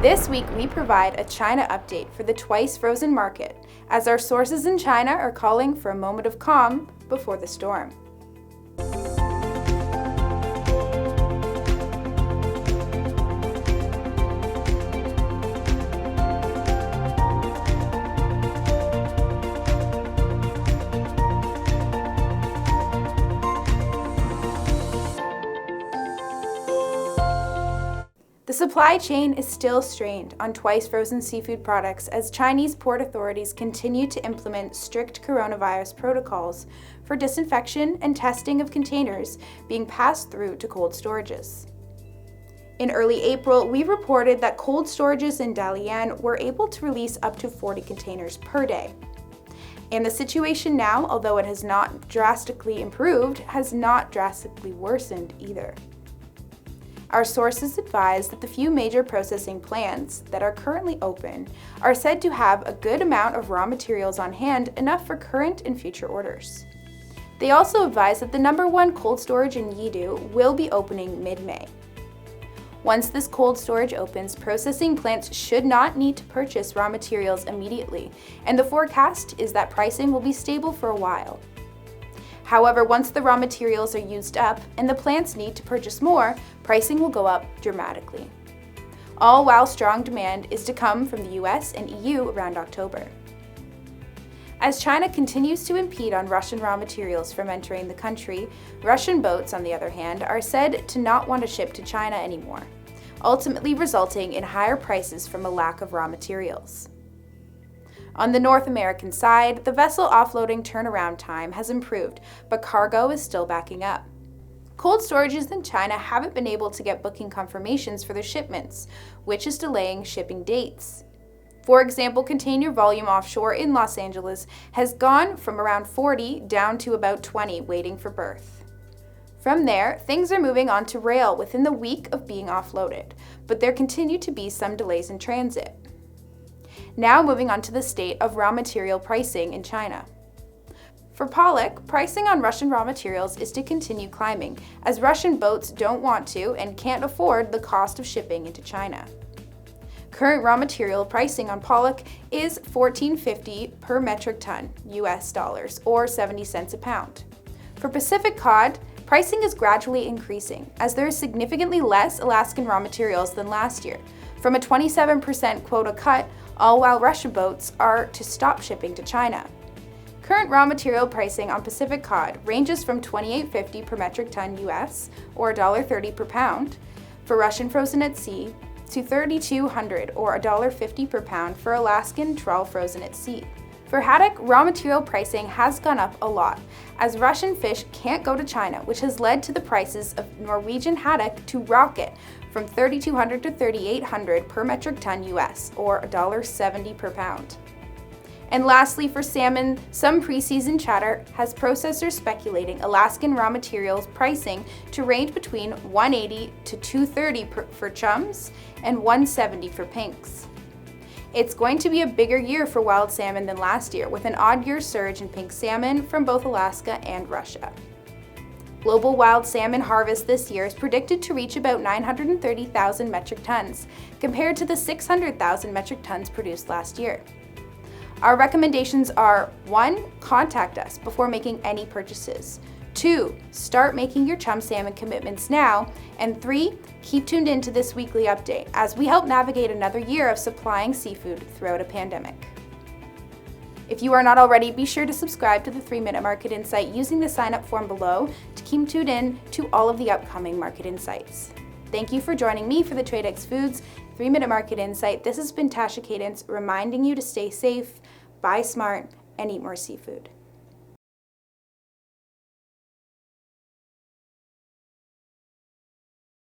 This week, we provide a China update for the twice frozen market, as our sources in China are calling for a moment of calm before the storm. The supply chain is still strained on twice frozen seafood products as Chinese port authorities continue to implement strict coronavirus protocols for disinfection and testing of containers being passed through to cold storages. In early April, we reported that cold storages in Dalian were able to release up to 40 containers per day. And the situation now, although it has not drastically improved, has not drastically worsened either. Our sources advise that the few major processing plants that are currently open are said to have a good amount of raw materials on hand, enough for current and future orders. They also advise that the #1 cold storage in Yidu will be opening mid-May. Once this cold storage opens, processing plants should not need to purchase raw materials immediately, and the forecast is that pricing will be stable for a while. However, once the raw materials are used up and the plants need to purchase more, pricing will go up dramatically. All while strong demand is to come from the US and EU around October. As China continues to impede on Russian raw materials from entering the country, Russian boats, on the other hand, are said to not want to ship to China anymore, ultimately resulting in higher prices from a lack of raw materials. On the North American side, the vessel offloading turnaround time has improved, but cargo is still backing up. Cold storages in China haven't been able to get booking confirmations for their shipments, which is delaying shipping dates. For example, container volume offshore in Los Angeles has gone from around 40 down to about 20 waiting for berth. From there, things are moving on to rail within the week of being offloaded, but there continue to be some delays in transit. Now moving on to the state of raw material pricing in China. For pollock, pricing on Russian raw materials is to continue climbing, as Russian boats don't want to and can't afford the cost of shipping into China. Current raw material pricing on pollock is $14.50 per metric ton, US dollars, or 70 cents a pound. For Pacific cod, pricing is gradually increasing, as there is significantly less Alaskan raw materials than last year, from a 27% quota cut, all while Russian boats are to stop shipping to China. Current raw material pricing on Pacific cod ranges from $28.50 per metric ton US, or $1.30 per pound, for Russian frozen at sea, to $3,200 or $1.50 per pound for Alaskan trawl frozen at sea. For haddock, raw material pricing has gone up a lot, as Russian fish can't go to China, which has led to the prices of Norwegian haddock to rocket from $3,200 to $3,800 per metric ton US, or $1.70 per pound. And lastly, for salmon, some preseason chatter has processors speculating Alaskan raw materials pricing to range between $180 to $230 for chums and $170 for pinks. It's going to be a bigger year for wild salmon than last year, with an odd year surge in pink salmon from both Alaska and Russia. Global wild salmon harvest this year is predicted to reach about 930,000 metric tons, compared to the 600,000 metric tons produced last year. Our recommendations are: 1. Contact us before making any purchases. 2. Start making your chum salmon commitments now. And 3. Keep tuned in to this weekly update as we help navigate another year of supplying seafood throughout a pandemic. If you are not already, be sure to subscribe to the 3-Minute Market Insight using the sign-up form below to keep tuned in to all of the upcoming market insights. Thank you for joining me for the Tradex Foods 3-Minute Market Insight. This has been Tasha Cadence reminding you to stay safe, buy smart, and eat more seafood.